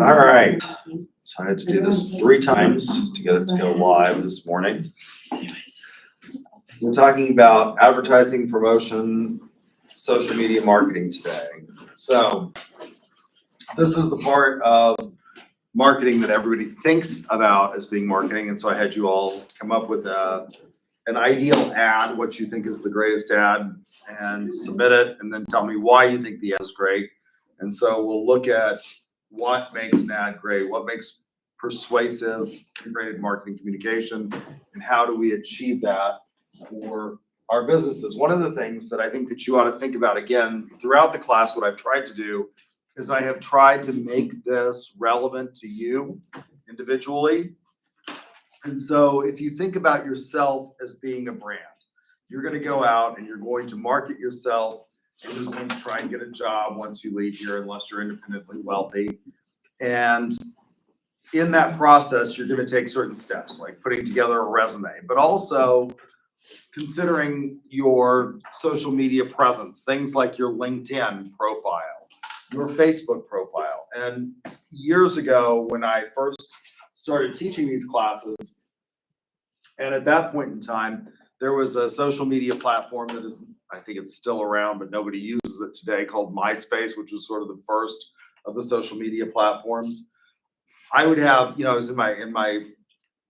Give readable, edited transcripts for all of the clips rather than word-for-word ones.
All right, so I had to do this 3 times to get it to go live this morning. We're talking about advertising, promotion, social media marketing today. So this is the part of marketing that everybody thinks about as being marketing. And so I had you all come up with an ideal ad, what you think is the greatest ad, and submit it, and then tell me why you think the ad is great. And so we'll look at what makes an ad great, what makes persuasive integrated marketing communication, and how do we achieve that for our businesses. One of the things that I think that you ought to think about, again, throughout the class, what I've tried to do is I have tried to make this relevant to you individually. And so if you think about yourself as being a brand, you're going to go out and you're going to market yourself, and you're going to try and get a job once you leave here, unless you're independently wealthy. And in that process, you're going to take certain steps, like putting together a resume, but also considering your social media presence, things like your LinkedIn profile, your Facebook profile. And years ago, when I first started teaching these classes, and at that point in time, there was a social media platform that is, I think it's still around, but nobody uses it today, called MySpace, which was sort of the first of the social media platforms. I would have, I was in my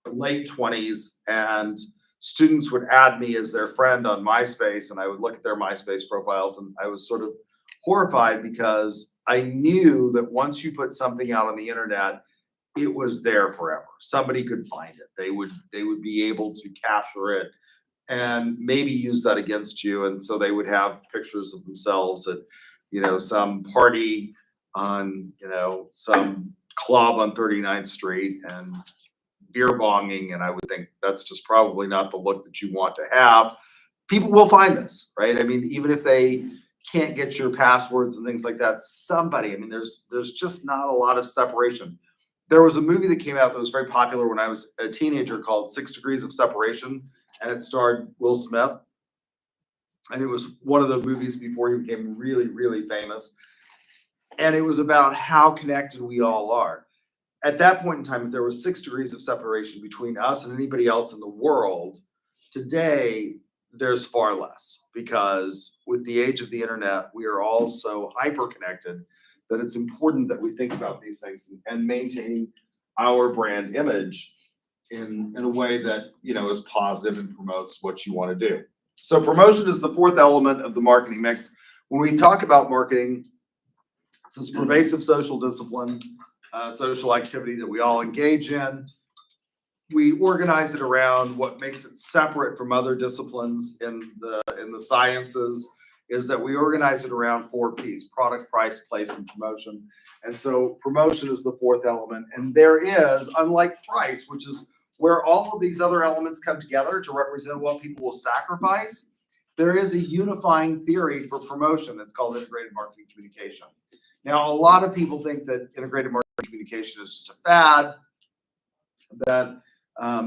late 20s, and students would add me as their friend on MySpace, and I would look at their MySpace profiles, and I was sort of horrified because I knew that once you put something out on the internet, it was there forever. Somebody could find it. They would be able to capture it and maybe use that against you. And so they would have pictures of themselves at, some party on, some club on 39th Street and beer bonging. And I would think that's just probably not the look that you want to have. People will find this, right? I mean, even if they can't get your passwords and things like that, there's just not a lot of separation. There was a movie that came out that was very popular when I was a teenager called 6 Degrees of Separation, and it starred Will Smith. And it was one of the movies before he became really, really famous. And it was about how connected we all are. At that point in time, if there was 6 degrees of separation between us and anybody else in the world, today there's far less, because with the age of the internet, we are all so hyper connected that it's important that we think about these things and maintain our brand image in a way that, is positive and promotes what you want to do. So promotion is the 4th element of the marketing mix. When we talk about marketing, it's this pervasive social discipline, social activity that we all engage in. We organize it around what makes it separate from other disciplines in the sciences, is that we organize it around 4 P's: product, price, place, and promotion. And so promotion is the 4th element. And there is, unlike price, which is where all of these other elements come together to represent what people will sacrifice, there is a unifying theory for promotion that's called integrated marketing communication. Now, a lot of people think that integrated marketing communication is just a fad, that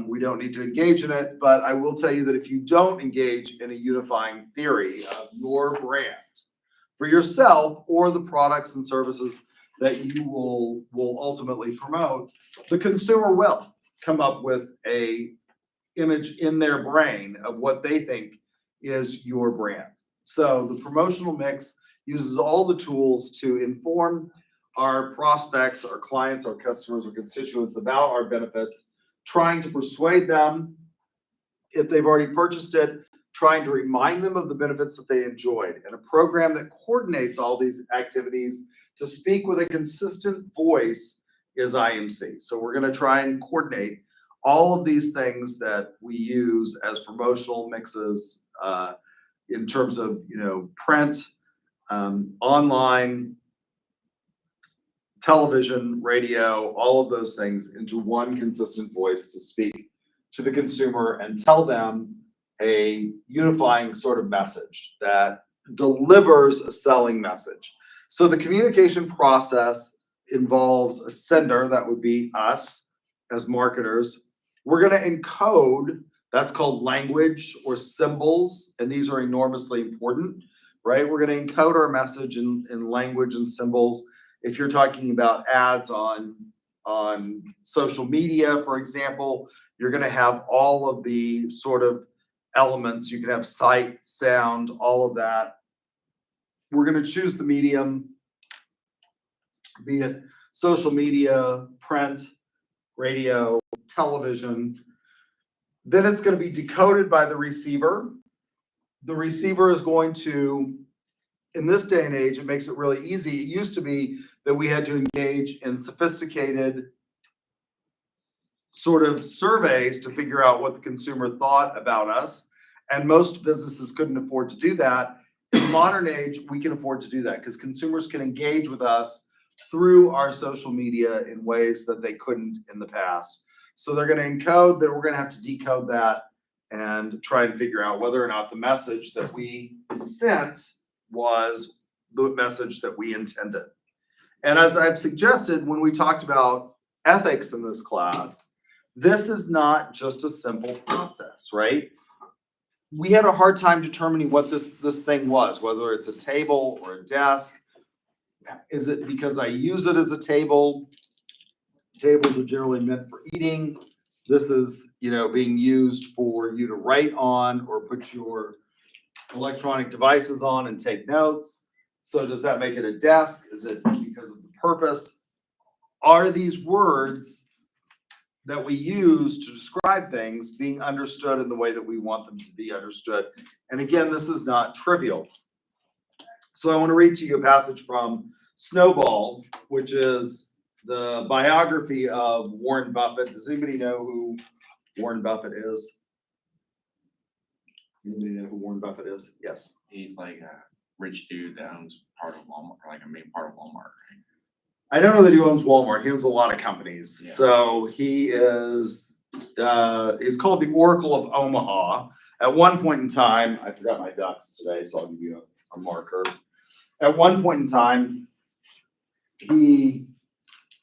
we don't need to engage in it. But I will tell you that if you don't engage in a unifying theory of your brand for yourself or the products and services that you will ultimately promote, the consumer will come up with a image in their brain of what they think is your brand. So the promotional mix uses all the tools to inform our prospects, our clients, our customers, our constituents about our benefits, trying to persuade them, if they've already purchased it, trying to remind them of the benefits that they enjoyed, and a program that coordinates all these activities to speak with a consistent voice is IMC. So we're going to try and coordinate all of these things that we use as promotional mixes in terms of, print, online, television, radio, all of those things into one consistent voice to speak to the consumer and tell them a unifying sort of message that delivers a selling message. So the communication process involves a sender, that would be us as marketers. We're going to encode, that's called language or symbols, and these are enormously important, right? We're going to encode our message in language and symbols. If you're talking about ads on social media, for example, you're going to have all of the sort of elements. You can have sight, sound, all of that. We're going to choose the medium, be it social media, print, radio, television. Then it's going to be decoded by the receiver. The receiver is going to, in this day and age, it makes it really easy. It used to be that we had to engage in sophisticated sort of surveys to figure out what the consumer thought about us. And most businesses couldn't afford to do that. In modern age, we can afford to do that because consumers can engage with us through our social media in ways that they couldn't in the past. So they're going to encode, then we're going to have to decode that and try and figure out whether or not the message that we sent was the message that we intended. And as I've suggested when we talked about ethics in this class, this is not just a simple process, right? We had a hard time determining what this thing was, whether it's a table or a desk. Is it because I use it as a table? Tables are generally meant for eating. This is, being used for you to write on or put your electronic devices on and take notes. So does that make it a desk? Is it because of the purpose? Are these words that we use to describe things being understood in the way that we want them to be understood? And again, this is not trivial. So I want to read to you a passage from Snowball, which is the biography of Warren Buffett. Does anybody know who Warren Buffett is? Anybody know who Warren Buffett is? Yes. He's like a rich dude that owns part of Walmart, or like a main part of Walmart, right? I don't know that he owns Walmart. He owns a lot of companies. Yeah. So he is, it's called the Oracle of Omaha. At one point in time, I forgot my ducks today, so I'll give you a marker. At one point in time, he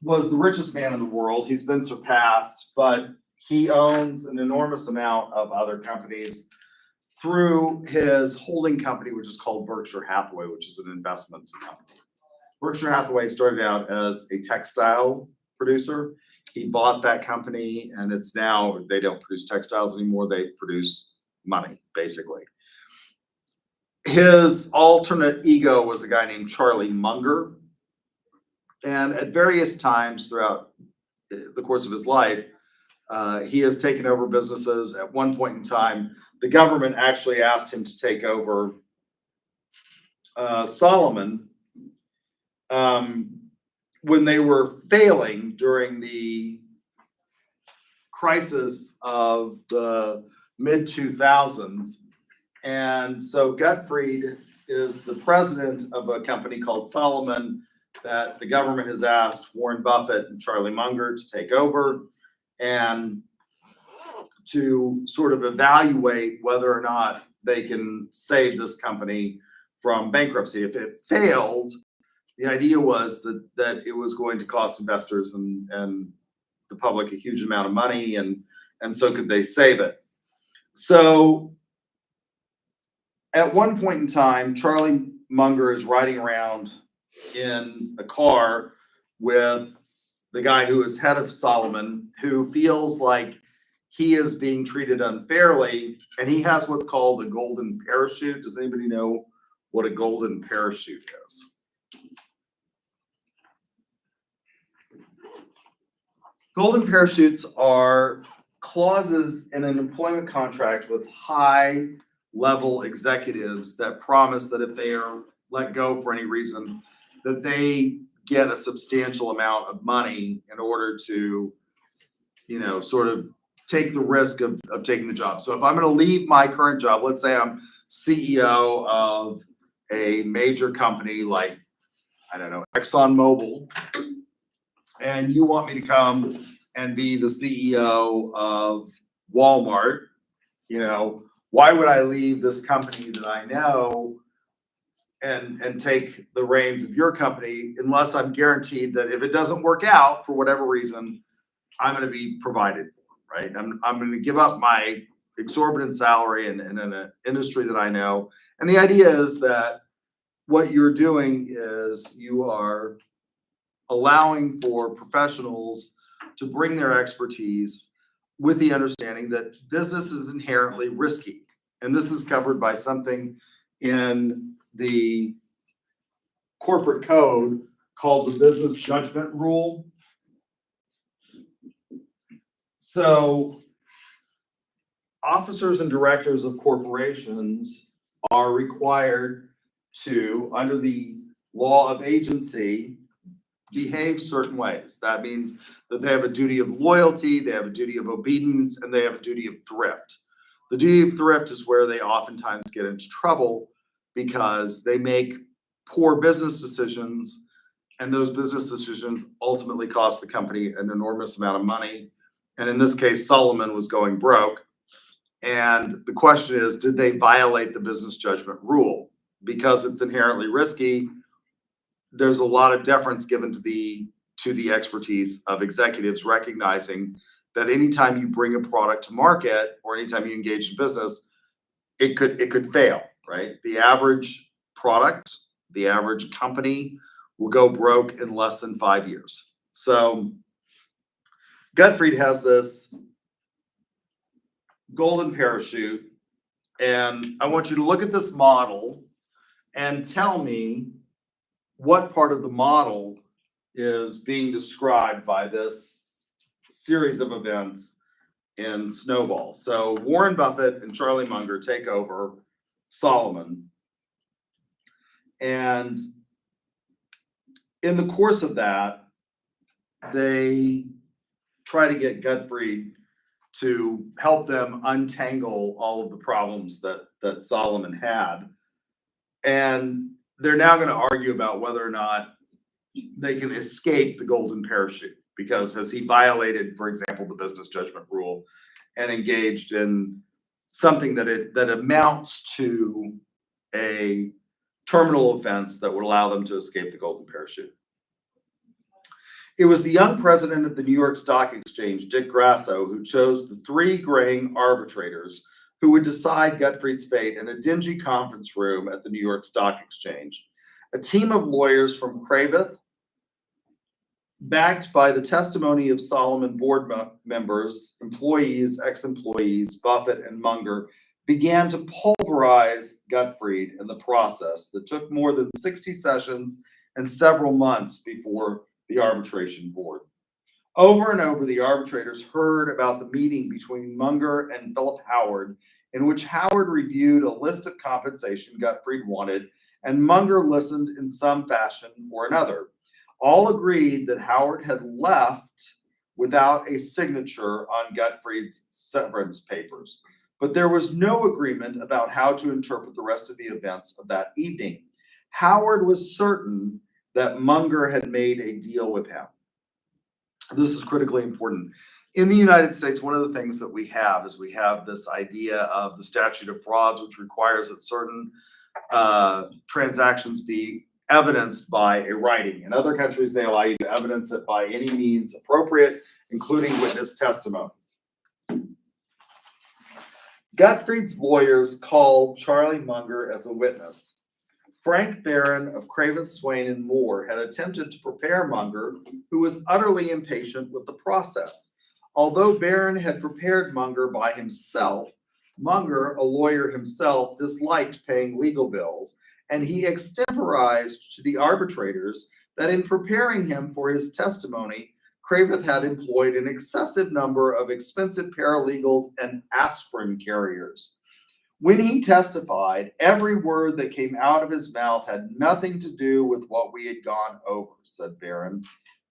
was the richest man in the world. He's been surpassed, but he owns an enormous amount of other companies through his holding company, which is called Berkshire Hathaway, which is an investment company. Berkshire Hathaway started out as a textile producer. He bought that company, and it's now, they don't produce textiles anymore. They produce money, basically. His alternate ego was a guy named Charlie Munger. And at various times throughout the course of his life, he has taken over businesses. At one point in time, the government actually asked him to take over Solomon when they were failing during the crisis of the mid-2000s. And so Gottfried is the president of a company called Solomon that the government has asked Warren Buffett and Charlie Munger to take over and to sort of evaluate whether or not they can save this company from bankruptcy. If it failed, the idea was that it was going to cost investors and the public a huge amount of money, and so could they save it. So at one point in time, Charlie Munger is riding around in a car with the guy who is head of Solomon, who feels like he is being treated unfairly, and he has what's called a golden parachute. Does anybody know what a golden parachute is? Golden parachutes are clauses in an employment contract with high-level executives that promise that if they are let go for any reason, that they get a substantial amount of money in order to, sort of take the risk of taking the job. So if I'm going to leave my current job, let's say I'm CEO of a major company like, I don't know, ExxonMobil, and you want me to come and be the CEO of Walmart, why would I leave this company that I know and take the reins of your company unless I'm guaranteed that if it doesn't work out for whatever reason, I'm going to be provided for, right? I'm going to give up my exorbitant salary in an industry that I know. And the idea is that what you're doing is you are allowing for professionals to bring their expertise with the understanding that business is inherently risky. And this is covered by something in the corporate code called the business judgment rule. So officers and directors of corporations are required to, under the law of agency, behave certain ways. That means that they have a duty of loyalty, they have a duty of obedience, and they have a duty of thrift. The duty of thrift is where they oftentimes get into trouble because they make poor business decisions, and those business decisions ultimately cost the company an enormous amount of money. And in this case, Solomon was going broke. And the question is, did they violate the business judgment rule? Because it's inherently risky, there's a lot of deference given to the expertise of executives, recognizing that anytime you bring a product to market or anytime you engage in business, it could fail, right? The average product, the average company will go broke in less than 5 years. So Gottfried has this golden parachute, and I want you to look at this model and tell me what part of the model is being described by this series of events in Snowball. So Warren Buffett and Charlie Munger take over Solomon. And in the course of that, they try to get Gottfried to help them untangle all of the problems that Solomon had. And they're now going to argue about whether or not they can escape the golden parachute, because has he violated, for example, the business judgment rule and engaged in something that amounts to a terminal offense that would allow them to escape the golden parachute. It was the young president of the New York Stock Exchange, Dick Grasso, who chose the 3 graying arbitrators who would decide Gottfried's fate in a dingy conference room at the New York Stock Exchange. A team of lawyers from Cravath, backed by the testimony of Solomon board members, employees, ex-employees, Buffett and Munger, began to pulverize Gottfried in the process that took more than 60 sessions and several months before the arbitration board. Over and over, the arbitrators heard about the meeting between Munger and Philip Howard, in which Howard reviewed a list of compensation Gottfried wanted, and Munger listened in some fashion or another. All agreed that Howard had left without a signature on Gottfried's severance papers, but there was no agreement about how to interpret the rest of the events of that evening. Howard was certain that Munger had made a deal with him. This is critically important. In the United States, one of the things that we have is we have this idea of the statute of frauds, which requires that certain transactions be evidenced by a writing. In other countries, they allow you to evidence it by any means appropriate, including witness testimony. Gottfried's lawyers called Charlie Munger as a witness. Frank Barron of Cravath, Swaine, and Moore had attempted to prepare Munger, who was utterly impatient with the process. Although Barron had prepared Munger by himself, Munger, a lawyer himself, disliked paying legal bills, and he extemporized to the arbitrators that in preparing him for his testimony, Cravath had employed an excessive number of expensive paralegals and aspirin carriers. When he testified, every word that came out of his mouth had nothing to do with what we had gone over, said Barron.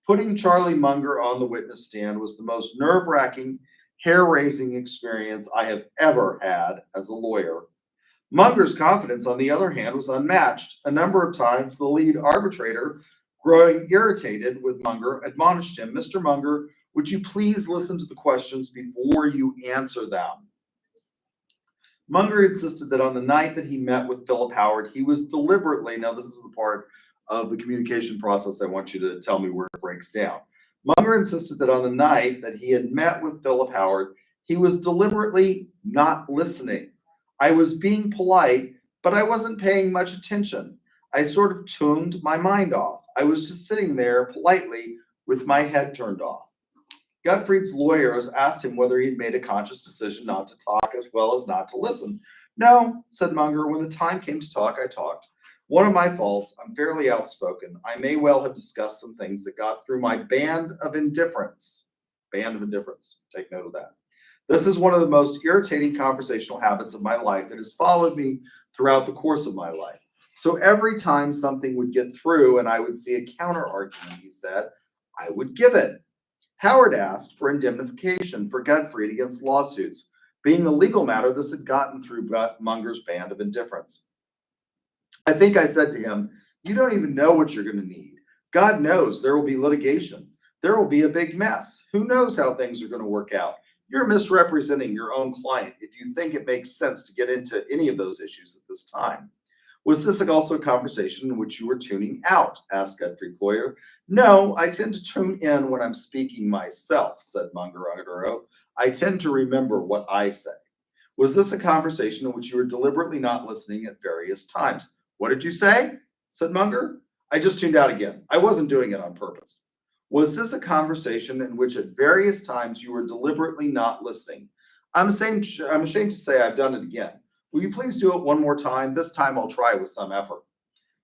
Putting Charlie Munger on the witness stand was the most nerve-wracking, hair-raising experience I have ever had as a lawyer. Munger's confidence, on the other hand, was unmatched. A number of times, the lead arbitrator, growing irritated with Munger, admonished him, "Mr. Munger, would you please listen to the questions before you answer them?" Munger insisted that on the night that he met with Philip Howard, he was deliberately, now this is the part of the communication process I want you to tell me where it breaks down. Munger insisted that on the night that he had met with Philip Howard, he was deliberately not listening. I was being polite, but I wasn't paying much attention. I sort of tuned my mind off. I was just sitting there politely with my head turned off. Gottfried's lawyers asked him whether he'd made a conscious decision not to talk as well as not to listen. No, said Munger, when the time came to talk, I talked. One of my faults, I'm fairly outspoken. I may well have discussed some things that got through my band of indifference. Band of indifference, take note of that. This is one of the most irritating conversational habits of my life. It has followed me throughout the course of my life. So every time something would get through and I would see a counter argument, he said, I would give it. Howard asked for indemnification for Gottfried against lawsuits. Being a legal matter, this had gotten through Munger's band of indifference. I think I said to him, you don't even know what you're going to need. God knows there will be litigation. There will be a big mess. Who knows how things are going to work out? You're misrepresenting your own client if you think it makes sense to get into any of those issues at this time. Was this also a conversation in which you were tuning out? Asked Gottfried's lawyer. No, I tend to tune in when I'm speaking myself, said Munger under oath. I tend to remember what I say. Was this a conversation in which you were deliberately not listening at various times? What did you say? Said Munger. I just tuned out again. I wasn't doing it on purpose. Was this a conversation in which at various times you were deliberately not listening? I'm ashamed to say I've done it again. Will you please do it one more time? This time I'll try with some effort.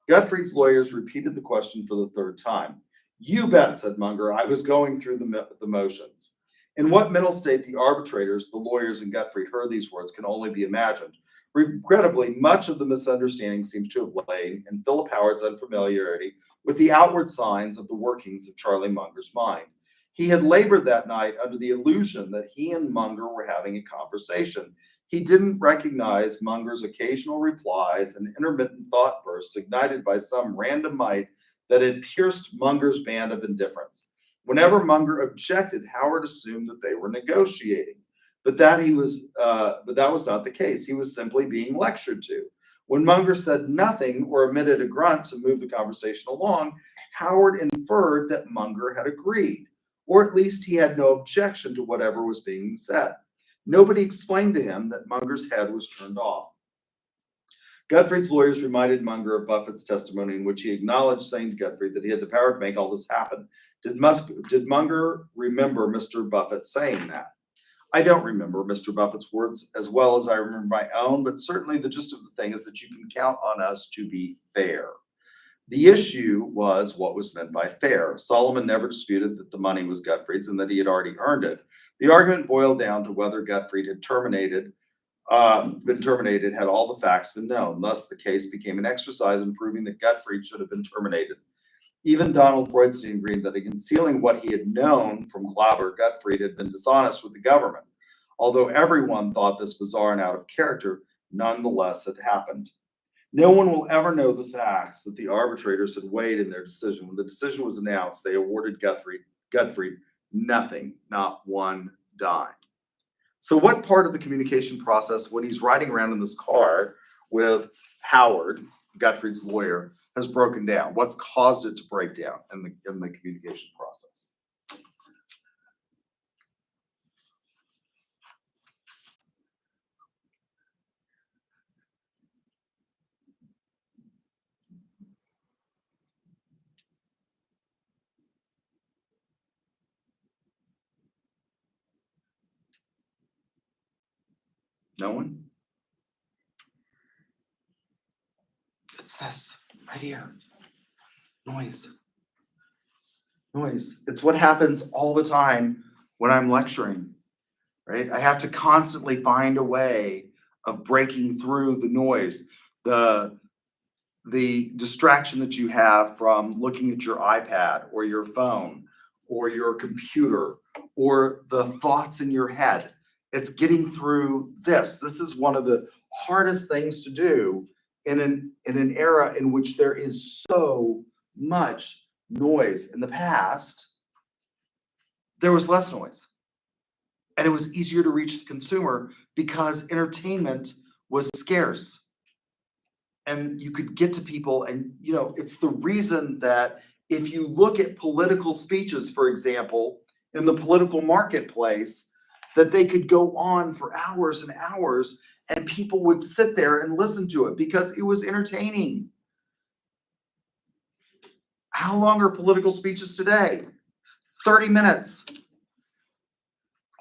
Gottfried's lawyers repeated the question for the third time. You bet, said Munger. I was going through the motions. In what mental state the arbitrators, the lawyers, and Gottfried heard these words can only be imagined. Regrettably, much of the misunderstanding seems to have lain in Philip Howard's unfamiliarity with the outward signs of the workings of Charlie Munger's mind. He had labored that night under the illusion that he and Munger were having a conversation. He didn't recognize Munger's occasional replies and intermittent thought bursts ignited by some random might that had pierced Munger's band of indifference. Whenever Munger objected, Howard assumed that they were negotiating. But that was not the case. He was simply being lectured to. When Munger said nothing or emitted a grunt to move the conversation along, Howard inferred that Munger had agreed, or at least he had no objection to whatever was being said. Nobody explained to him that Munger's head was turned off. Gottfried's lawyers reminded Munger of Buffett's testimony in which he acknowledged saying to Gottfried that he had the power to make all this happen. Did Munger remember Mr. Buffett saying that? I don't remember Mr. Buffett's words as well as I remember my own, but certainly the gist of the thing is that you can count on us to be fair. The issue was what was meant by fair. Solomon never disputed that the money was Gottfried's and that he had already earned it. The argument boiled down to whether Gottfried had been terminated had all the facts been known. Thus, the case became an exercise in proving that Gottfried should have been terminated. Even Donald Freudstein agreed that in concealing what he had known from Glauber, Gottfried had been dishonest with the government. Although everyone thought this bizarre and out of character, nonetheless it happened. No one will ever know the facts that the arbitrators had weighed in their decision. When the decision was announced, they awarded Gottfried nothing, not one dime. So what part of the communication process, when he's riding around in this car with Howard, Gottfried's lawyer, has broken down? What's caused it to break down in the communication process? No one? It's this right here. Noise. Noise. It's what happens all the time when I'm lecturing, right? I have to constantly find a way of breaking through the noise, the distraction that you have from looking at your iPad or your phone or your computer or the thoughts in your head. It's getting through this. This is one of the hardest things to do in an era in which there is so much noise. In the past, there was less noise. And it was easier to reach the consumer because entertainment was scarce. And you could get to people, and it's the reason that if you look at political speeches, for example, in the political marketplace, that they could go on for hours and hours and people would sit there and listen to it because it was entertaining. How long are political speeches today? 30 minutes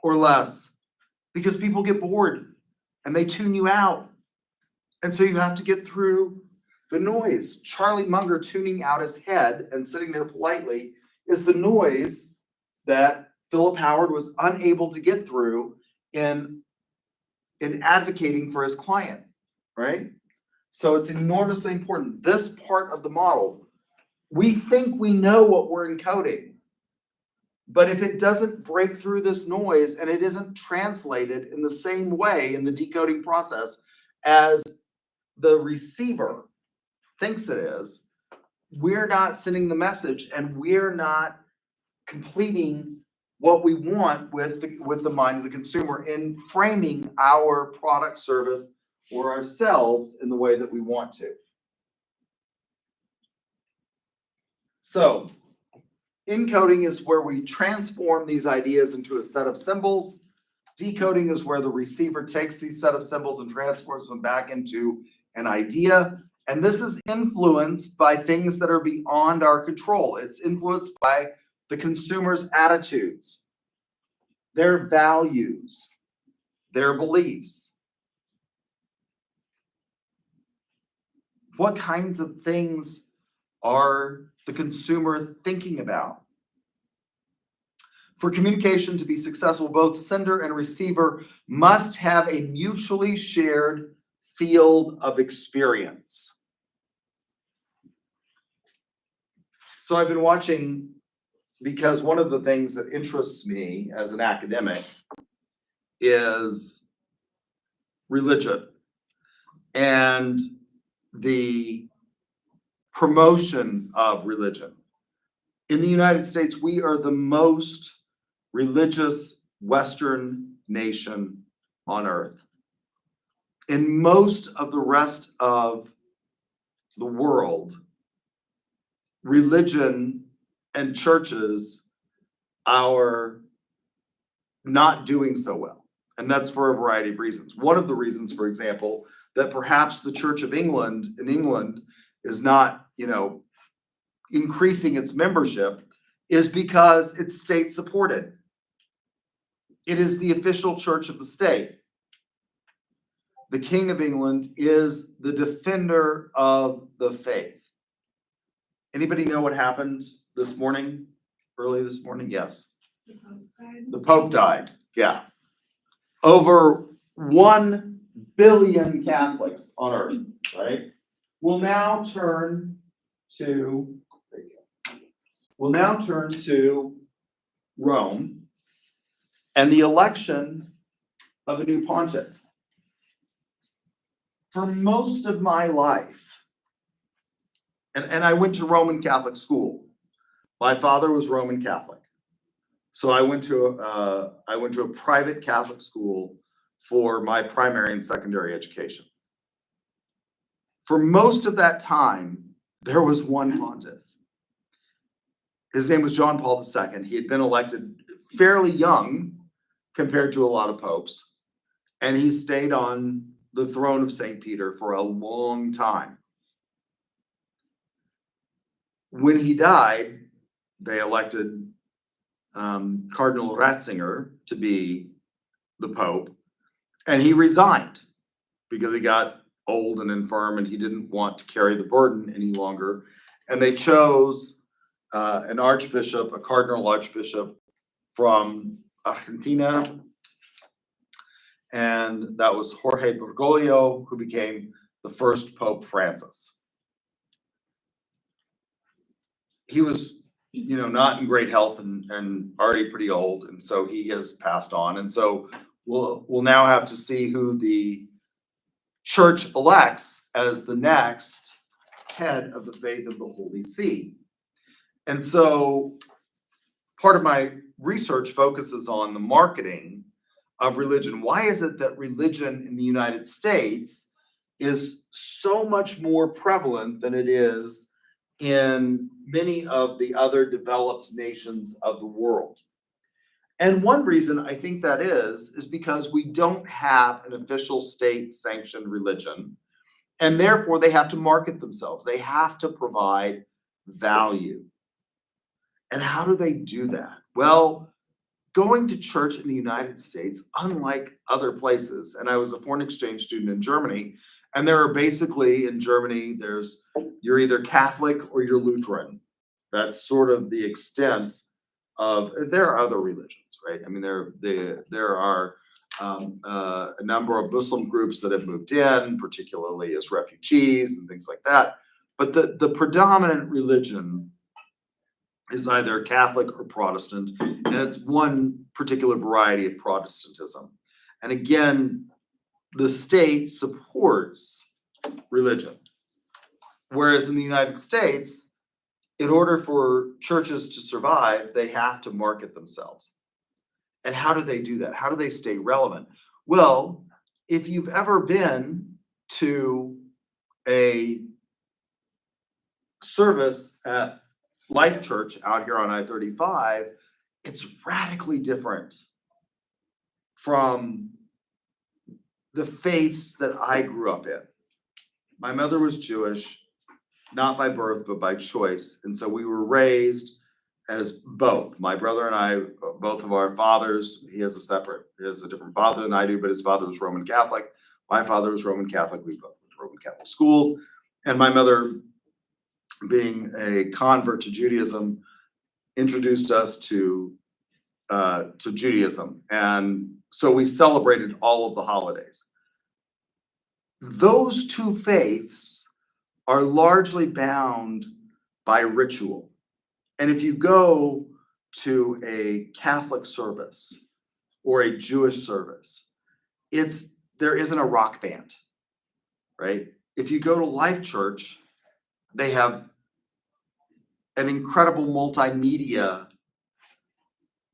or less, because people get bored and they tune you out. And so you have to get through the noise. Charlie Munger tuning out his head and sitting there politely is the noise that Philip Howard was unable to get through in advocating for his client, right? So it's enormously important. This part of the model, we think we know what we're encoding, but if it doesn't break through this noise and it isn't translated in the same way in the decoding process as the receiver thinks it is, we're not sending the message and we're not completing what we want with the mind of the consumer in framing our product, service, or ourselves in the way that we want to. So, encoding is where we transform these ideas into a set of symbols. Decoding is where the receiver takes these set of symbols and transforms them back into an idea. And this is influenced by things that are beyond our control. It's influenced by the consumer's attitudes, their values, their beliefs. What kinds of things are the consumer thinking about? For communication to be successful, both sender and receiver must have a mutually shared field of experience. So I've been watching, because one of the things that interests me as an academic is religion and the promotion of religion. In the United States, we are the most religious Western nation on earth. In most of the rest of the world, religion and churches are not doing so well. And that's for a variety of reasons. One of the reasons, for example, that perhaps the Church of England in England is not, increasing its membership is because it's state supported. It is the official church of the state. The King of England is the defender of the faith. Anybody know what happened this morning? Early this morning? Yes. The Pope died. Yeah. Over 1 billion Catholics on earth, right? We'll now turn to Rome and the election of a new pontiff. For most of my life, and I went to Roman Catholic school. My father was Roman Catholic. So I went to a private Catholic school for my primary and secondary education. For most of that time, there was one pontiff. His name was John Paul II. He had been elected fairly young compared to a lot of popes, and he stayed on the throne of St. Peter for a long time. When he died, they elected Cardinal Ratzinger to be the Pope, and he resigned because he got old and infirm and he didn't want to carry the burden any longer. And they chose an archbishop, a cardinal archbishop from Argentina, and that was Jorge Bergoglio, who became the first Pope Francis. He was, not in great health and already pretty old, and so he has passed on. And so we'll now have to see who the church elects as the next head of the faith of the Holy See. And so part of my research focuses on the marketing of religion. Why is it that religion in the United States is so much more prevalent than it is in many of the other developed nations of the world? And one reason I think that is because we don't have an official state-sanctioned religion, and therefore they have to market themselves. They have to provide value. And how do they do that? Well, going to church in the United States, unlike other places, and I was a foreign exchange student in Germany, and there are basically in Germany, you're either Catholic or you're Lutheran. That's sort of the extent of, there are other religions, right? I mean, there are a number of Muslim groups that have moved in, particularly as refugees and things like that. But the predominant religion is either Catholic or Protestant, and it's one particular variety of Protestantism. And again, the state supports religion. Whereas in the United States, in order for churches to survive, they have to market themselves. And how do they do that? How do they stay relevant? Well, if you've ever been to a service at Life Church out here on I-35, it's radically different from the faiths that I grew up in. My mother was Jewish, not by birth, but by choice. And so we were raised as both. My brother and I, both of our fathers, he has a different father than I do, but his father was Roman Catholic. My father was Roman Catholic. We both went to Roman Catholic schools. And my mother, being a convert to Judaism, introduced us to Judaism. And so we celebrated all of the holidays. Those two faiths are largely bound by ritual. And if you go to a Catholic service or a Jewish service, there isn't a rock band, right? If you go to Life Church, they have an incredible multimedia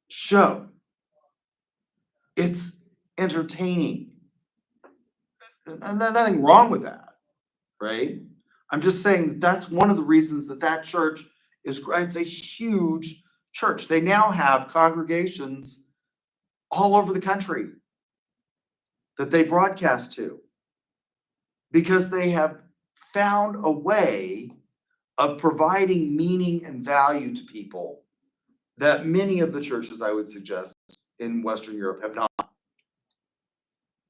show. It's entertaining. And nothing wrong with that, right? I'm just saying that's one of the reasons that church is great. It's a huge church. They now have congregations all over the country that they broadcast to because they have found a way of providing meaning and value to people that many of the churches, I would suggest, in Western Europe have not.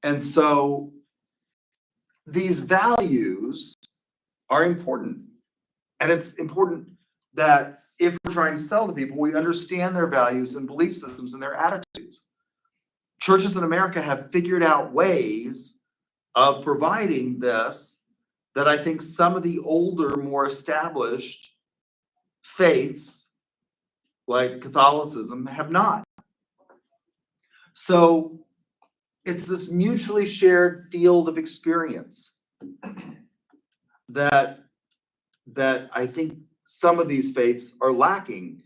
And so these values are important. And it's important that if we're trying to sell to people, we understand their values and belief systems and their attitudes. Churches in America have figured out ways of providing this that I think some of the older, more established faiths, like Catholicism, have not. So it's this mutually shared field of experience that I think some of these faiths are lacking.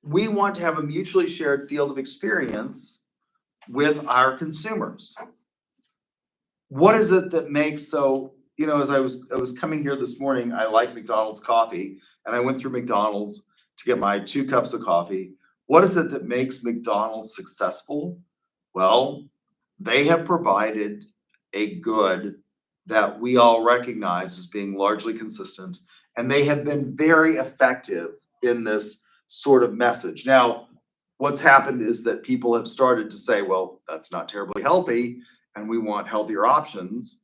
We want to have a mutually shared field of experience with our consumers. What is it that makes as I was coming here this morning, I like McDonald's coffee, and I went through McDonald's to get my 2 cups of coffee. What is it that makes McDonald's successful? Well, they have provided a good that we all recognize as being largely consistent, and they have been very effective in this sort of message. Now, what's happened is that people have started to say, well, that's not terribly healthy, and we want healthier options.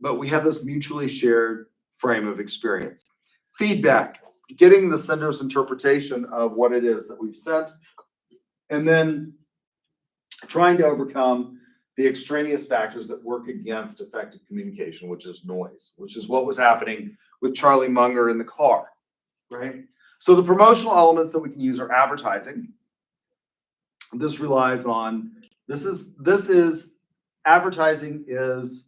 But we have this mutually shared frame of experience. Feedback, getting the sender's interpretation of what it is that we've sent, and then trying to overcome the extraneous factors that work against effective communication, which is noise, which is what was happening with Charlie Munger in the car, right? So the promotional elements that we can use are advertising. This relies on, advertising is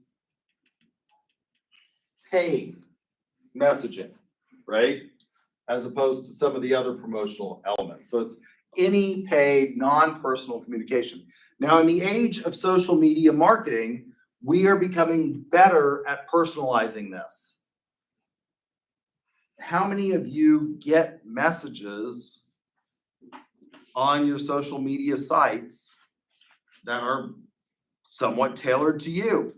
paid messaging, right? As opposed to some of the other promotional elements. So it's any paid non-personal communication. Now, in the age of social media marketing, we are becoming better at personalizing this. How many of you get messages on your social media sites that are somewhat tailored to you?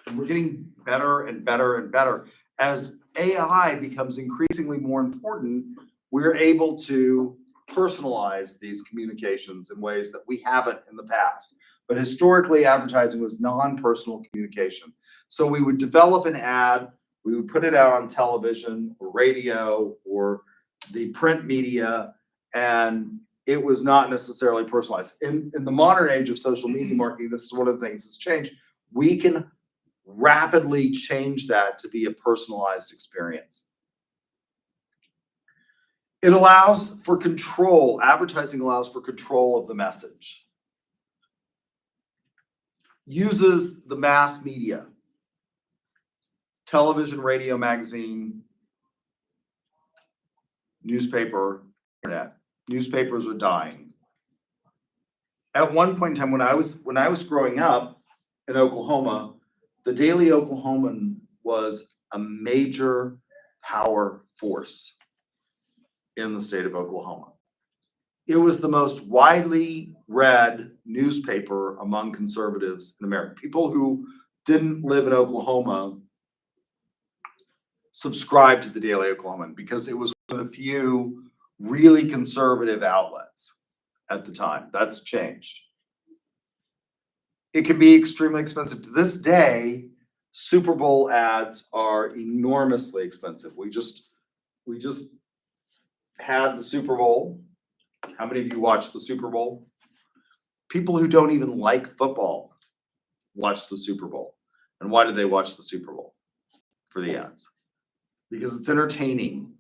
And we're getting better and better and better as AI becomes increasingly more important, we're able to personalize these communications in ways that we haven't in the past. But historically, advertising was non-personal communication. So we would develop an ad, we would put it out on television or radio or the print media, and it was not necessarily personalized. In the modern age of social media marketing, this is one of the things that's changed. We can rapidly change that to be a personalized experience. It allows for control. Advertising allows for control of the message. Uses the mass media, television, radio, magazine, newspaper, internet. Newspapers are dying. At one point in time, when I was growing up in Oklahoma, the Daily Oklahoman was a major power force in the state of Oklahoma. It was the most widely read newspaper among conservatives in America. People who didn't live in Oklahoma subscribed to the Daily Oklahoman because it was one of the few really conservative outlets at the time. That's changed. It can be extremely expensive. To this day, Super Bowl ads are enormously expensive. We just had the Super Bowl. How many of you watched the Super Bowl? People who don't even like football watch the Super Bowl. And why do they watch the Super Bowl? For the ads. Because it's entertaining.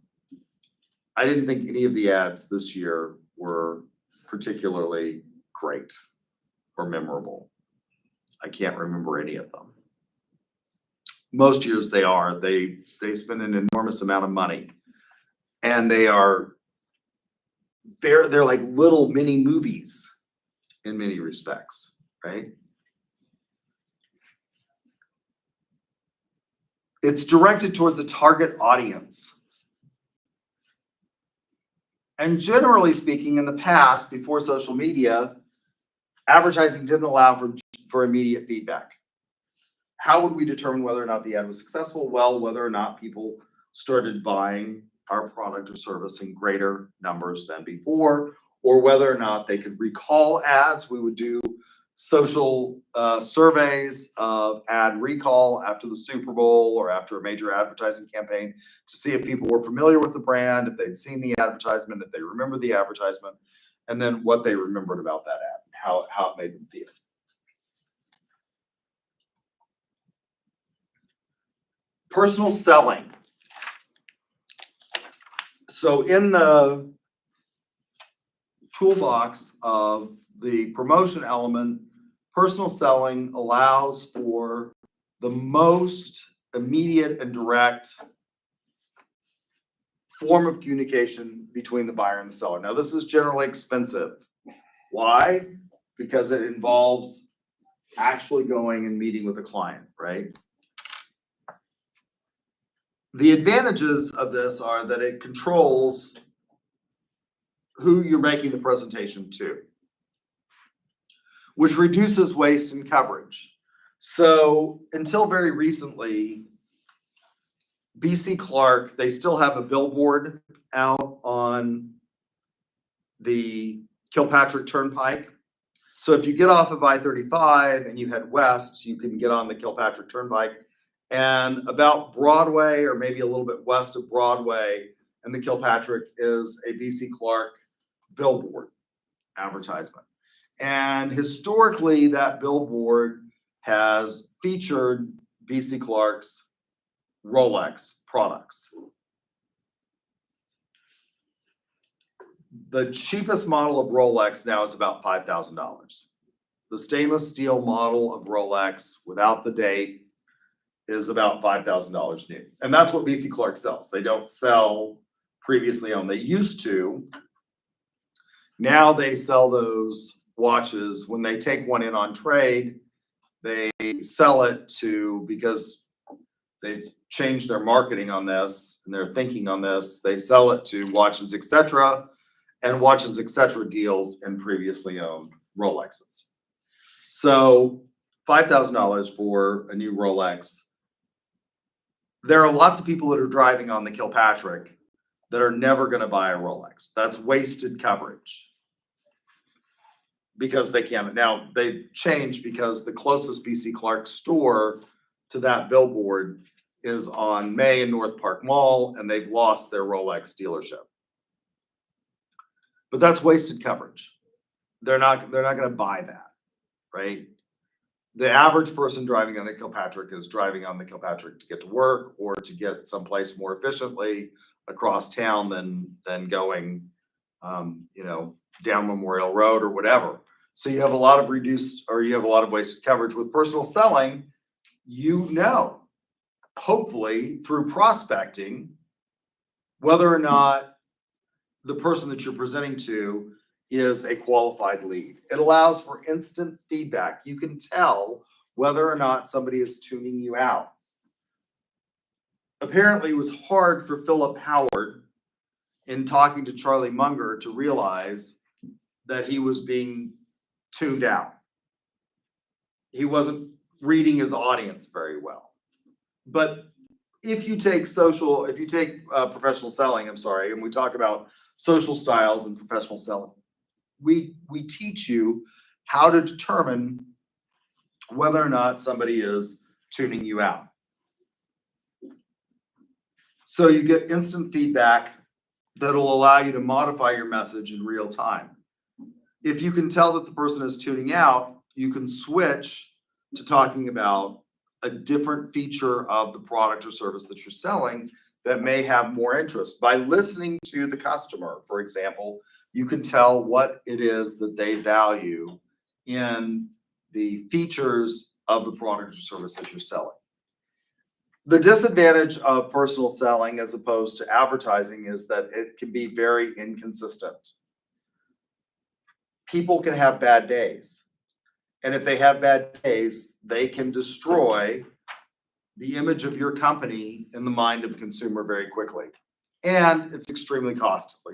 I didn't think any of the ads this year were particularly great or memorable. I can't remember any of them. Most years they are. They spend an enormous amount of money. And they're like little mini movies in many respects, right? It's directed towards a target audience. And generally speaking, in the past, before social media, advertising didn't allow for immediate feedback. How would we determine whether or not the ad was successful? Well, whether or not people started buying our product or service in greater numbers than before, or whether or not they could recall ads. We would do social surveys of ad recall after the Super Bowl or after a major advertising campaign to see if people were familiar with the brand, if they'd seen the advertisement, if they remember the advertisement, and then what they remembered about that ad, how it made them feel. Personal selling. So in the toolbox of the promotion element, personal selling allows for the most immediate and direct form of communication between the buyer and the seller. Now, this is generally expensive. Why? Because it involves actually going and meeting with a client, right? The advantages of this are that it controls who you're making the presentation to, which reduces waste and coverage. So until very recently, BC Clark, they still have a billboard out on the Kilpatrick Turnpike. So if you get off of I-35 and you head west, you can get on the Kilpatrick Turnpike, and about Broadway or maybe a little bit west of Broadway and the Kilpatrick is a BC Clark billboard advertisement. And historically, that billboard has featured BC Clark's Rolex products. The cheapest model of Rolex now is about $5,000. The stainless steel model of Rolex without the date is about $5,000 new. And that's what BC Clark sells. They don't sell previously owned. They used to. Now they sell those watches. When they take one in on trade, they sell it to, because they've changed their marketing on this and their thinking on this, they sell it to Watches Etc. and Watches Etc. deals in previously owned Rolexes. So $5,000 for a new Rolex There are lots of people that are driving on the Kilpatrick that are never gonna buy a Rolex. That's wasted coverage. Because they can't. Now, they've changed because the closest BC Clark store to that billboard is on May and North Park Mall, and they've lost their Rolex dealership. But that's wasted coverage. They're not gonna buy that, right? The average person driving on the Kilpatrick is driving on the Kilpatrick to get to work or to get someplace more efficiently across town than going, down Memorial Road or whatever. So you have a lot of wasted coverage. With personal selling, hopefully through prospecting, whether or not the person that you're presenting to is a qualified lead. It allows for instant feedback. You can tell whether or not somebody is tuning you out. Apparently, it was hard for Philip Howard in talking to Charlie Munger to realize that he was being tuned out. He wasn't reading his audience very well. But if you take professional selling, and we talk about social styles and professional selling, we teach you how to determine whether or not somebody is tuning you out. So you get instant feedback that'll allow you to modify your message in real time. If you can tell that the person is tuning out, you can switch to talking about a different feature of the product or service that you're selling that may have more interest. By listening to the customer, for example, you can tell what it is that they value in the features of the product or service that you're selling. The disadvantage of personal selling as opposed to advertising is that it can be very inconsistent. People can have bad days. And if they have bad days, they can destroy the image of your company in the mind of a consumer very quickly. And it's extremely costly.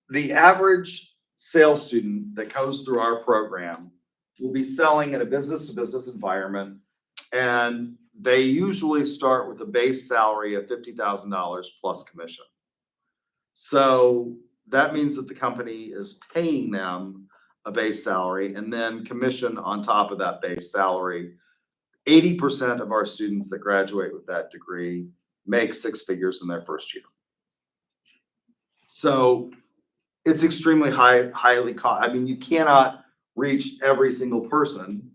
The average sales student that goes through our program will be selling in a business-to-business environment, and they usually start with a base salary of $50,000 plus commission. So that means that the company is paying them a base salary and then commission on top of that base salary. 80% of our students that graduate with that degree make six figures in their first year. So it's extremely highly cost. You cannot reach every single person,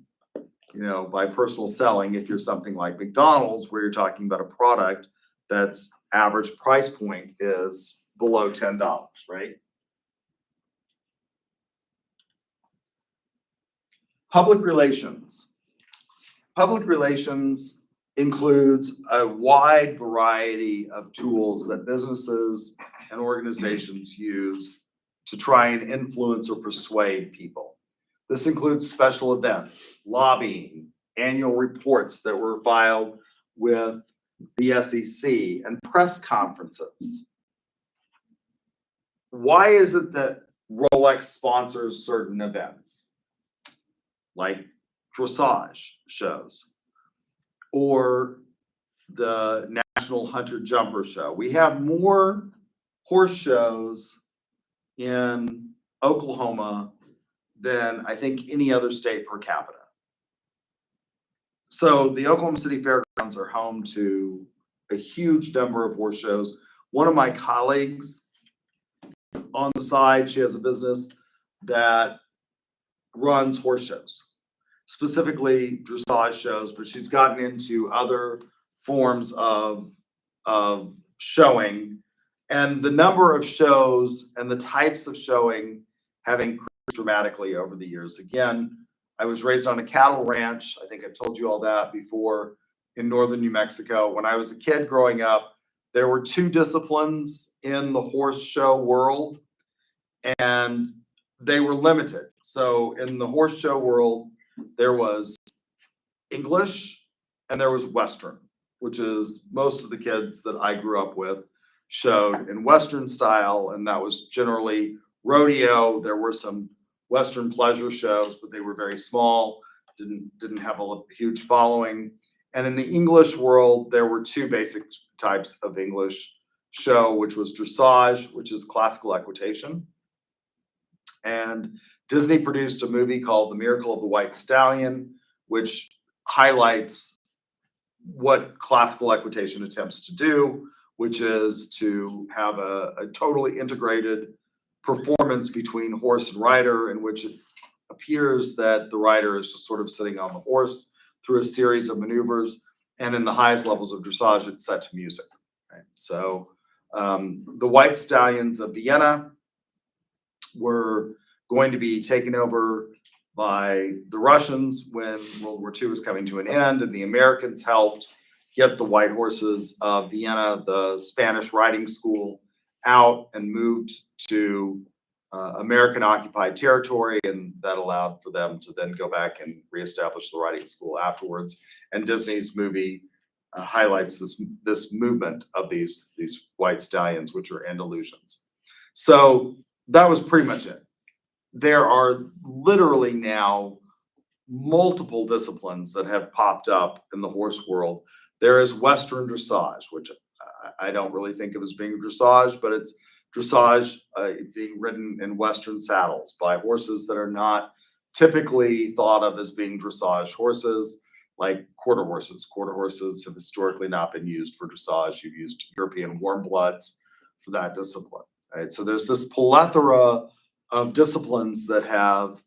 by personal selling. If you're something like McDonald's, where you're talking about a product that's average price point is below $10, right? Public relations. Public relations includes a wide variety of tools that businesses and organizations use to try and influence or persuade people. This includes special events, lobbying, annual reports that were filed with the SEC, and press conferences. Why is it that Rolex sponsors certain events, like dressage shows or the National Hunter Jumper Show? We have more horse shows in Oklahoma than I think any other state per capita. So the Oklahoma City Fairgrounds are home to a huge number of horse shows. One of my colleagues on the side, she has a business that runs horse shows, specifically dressage shows, but she's gotten into other forms of showing. And the number of shows and the types of showing have increased dramatically over the years. Again, I was raised on a cattle ranch. I think I told you all that before, in northern New Mexico. When I was a kid growing up, there were two disciplines in the horse show world, and they were limited. So in the horse show world, there was English and there was Western, which is most of the kids that I grew up with showed in Western style, and that was generally rodeo. There were some Western pleasure shows, but they were very small, didn't have a huge following. And in the English world, there were two basic types of English show, which was dressage, which is classical equitation. And Disney produced a movie called The Miracle of the White Stallion, which highlights what classical equitation attempts to do, which is to have a totally integrated performance between horse and rider, in which it appears that the rider is just sort of sitting on the horse through a series of maneuvers. And in the highest levels of dressage, it's set to music. Right? So the White Stallions of Vienna were going to be taken over by the Russians when World War II was coming to an end, and the Americans helped get the white horses of Vienna, the Spanish riding school, out and moved to American occupied territory, and that allowed for them to then go back and reestablish the riding school afterwards. And Disney's movie highlights this movement of these white stallions, which are Andalusians. So that was pretty much it. There are literally now multiple disciplines that have popped up in the horse world. There is Western dressage, which I don't really think of as being dressage, but it's dressage being ridden in Western saddles by horses that are not typically thought of as being dressage horses, like quarter horses. Quarter horses have historically not been used for dressage. You've used European warm bloods for that discipline, right? So there's this plethora of disciplines that have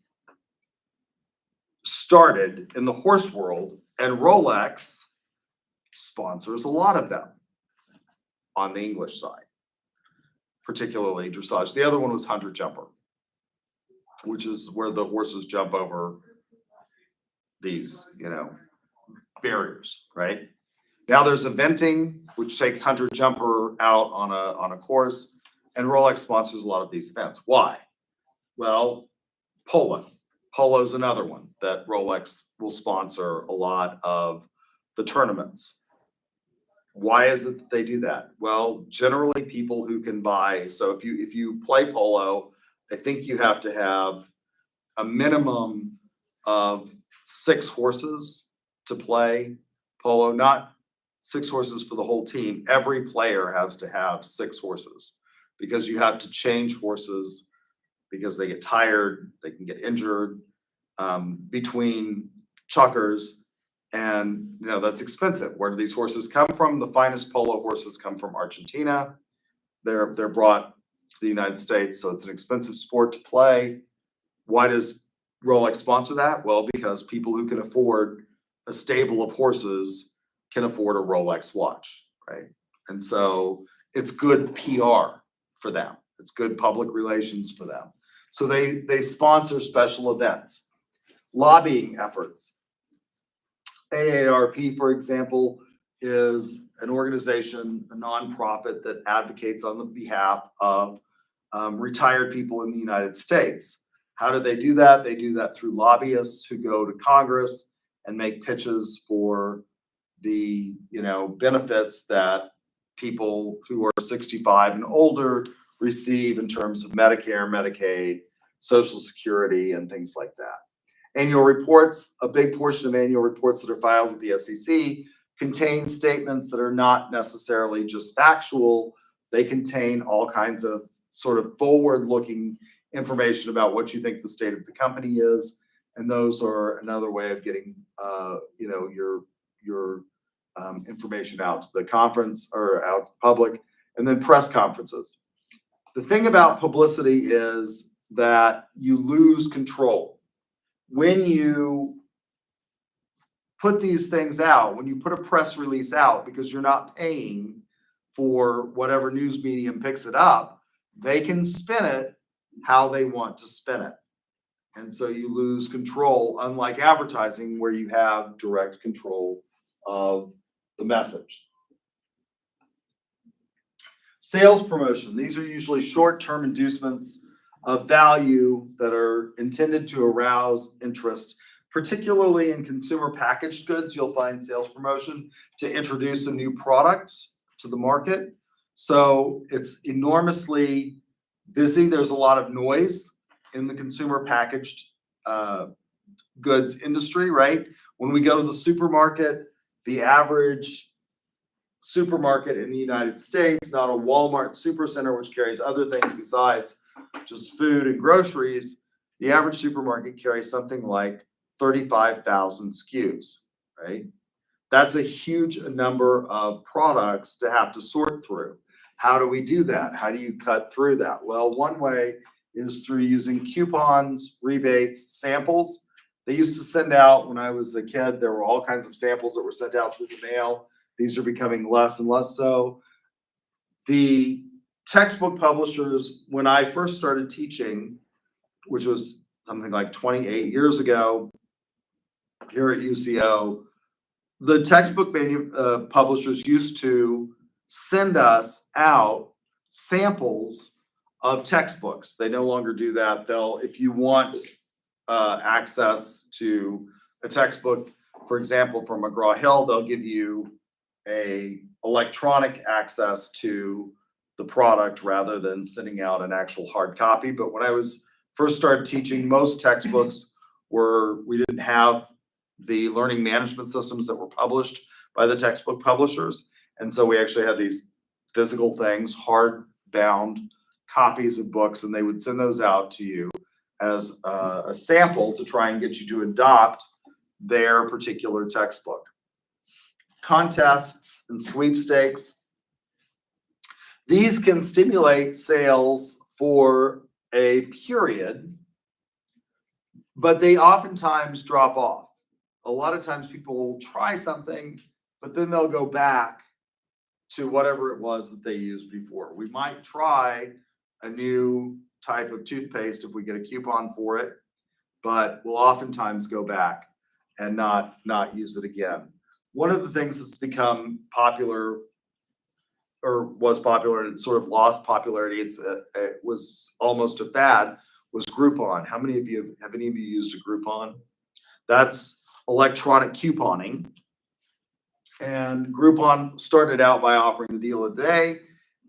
started in the horse world, and Rolex sponsors a lot of them on the English side, particularly dressage. The other one was hunter jumper, which is where the horses jump over these, barriers, right? Now there's eventing, which takes hunter jumper out on a course, and Rolex sponsors a lot of these events. Why? Well, polo. Polo is another one that Rolex will sponsor a lot of the tournaments. Why is it that they do that? Well, generally people who can buy, so if you play polo, I think you have to have a minimum of 6 horses to play polo, not 6 horses for the whole team. Every player has to have 6 horses because you have to change horses because they get tired, they can get injured between chuckers, and that's expensive. Where do these horses come from? The finest polo horses come from Argentina. They're brought to the United States, so it's an expensive sport to play. Why does Rolex sponsor that? Well, because people who can afford a stable of horses can afford a Rolex watch, right? And so it's good PR for them. It's good public relations for them. So they sponsor special events. Lobbying efforts. AARP, for example, is an organization, a nonprofit that advocates on the behalf of retired people in the United States. How do they do that? They do that through lobbyists who go to Congress and make pitches for the benefits that people who are 65 and older receive in terms of Medicare, Medicaid, Social Security, and things like that. Annual reports, a big portion of annual reports that are filed with the SEC contain statements that are not necessarily just factual. They contain all kinds of sort of forward-looking information about what you think the state of the company is, and those are another way of getting your information out to the conference or out to the public. And then press conferences. The thing about publicity is that you lose control. When you put these things out, when you put a press release out, because you're not paying for whatever news medium picks it up, they can spin it how they want to spin it. And so you lose control, unlike advertising where you have direct control of the message. Sales promotion. These are usually short-term inducements of value that are intended to arouse interest, particularly in consumer packaged goods. You'll find sales promotion to introduce a new product to the market. So it's enormously busy. There's a lot of noise in the consumer packaged goods industry, right? When we go to the supermarket, the average supermarket in the United States, not a Walmart supercenter, which carries other things besides just food and groceries, the average supermarket carries something like 35,000 SKUs, right? That's a huge number of products to have to sort through. How do we do that? How do you cut through that? Well, one way is through using coupons, rebates, samples. They used to send out, when I was a kid, there were all kinds of samples that were sent out through the mail. These are becoming less and less so. The textbook publishers, when I first started teaching, which was something like 28 years ago here at UCO, the textbook publishers used to send us out samples of textbooks. They no longer do that. They'll, if you want access to a textbook, for example, from McGraw-Hill, they'll give you a electronic access to the product rather than sending out an actual hard copy. But when I was first started teaching, most textbooks we didn't have the learning management systems that were published by the textbook publishers. And so we actually had these physical things, hard bound copies of books, and they would send those out to you as a sample to try and get you to adopt their particular textbook. Contests and sweepstakes. These can stimulate sales for a period, but they oftentimes drop off. A lot of times people will try something, but then they'll go back to whatever it was that they used before. We might try a new type of toothpaste if we get a coupon for it, but we'll oftentimes go back and not use it again. One of the things that's become popular, or was popular and sort of lost popularity, it was almost a fad, was Groupon. Have any of you used a Groupon? That's electronic couponing. And Groupon started out by offering the deal of the day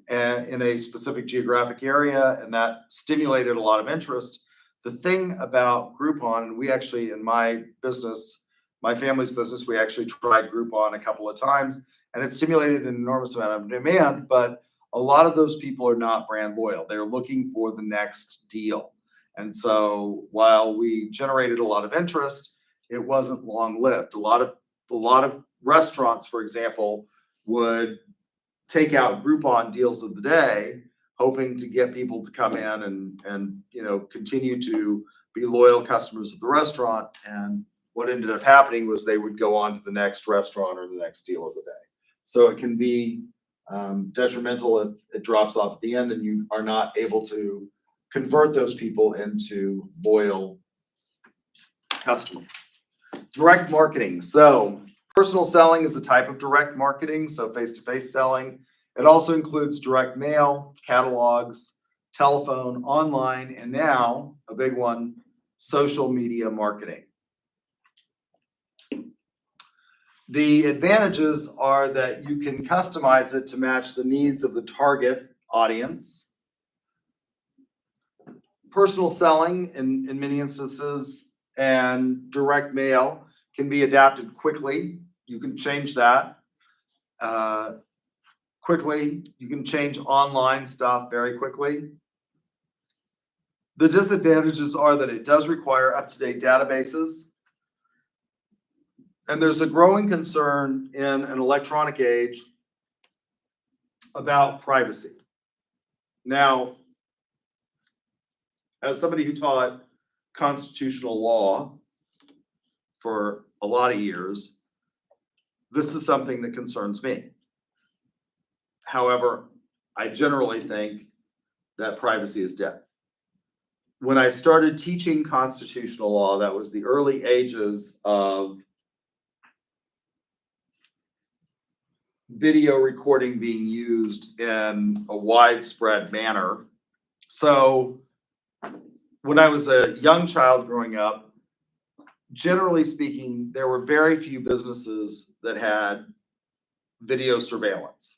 in a specific geographic area, and that stimulated a lot of interest. The thing about Groupon, and we actually, in my business, my family's business, we actually tried Groupon a couple of times, and it stimulated an enormous amount of demand, but a lot of those people are not brand loyal. They're looking for the next deal. And so while we generated a lot of interest, it wasn't long-lived. A lot of restaurants, for example, would take out Groupon deals of the day, hoping to get people to come in and continue to be loyal customers of the restaurant. And what ended up happening was they would go on to the next restaurant or the next deal of the day. So it can be detrimental if it drops off at the end and you are not able to convert those people into loyal customers. Direct marketing. So personal selling is a type of direct marketing, so face-to-face selling. It also includes direct mail, catalogs, telephone, online, and now a big one, social media marketing. The advantages are that you can customize it to match the needs of the target audience. Personal selling in many instances and direct mail can be adapted quickly. You can change that quickly. You can change online stuff very quickly. The disadvantages are that it does require up-to-date databases. And there's a growing concern in an electronic age about privacy. Now, as somebody who taught constitutional law for a lot of years, this is something that concerns me. However, I generally think that privacy is dead. When I started teaching constitutional law, that was the early ages of video recording being used in a widespread manner. So when I was a young child growing up, generally speaking, there were very few businesses that had video surveillance.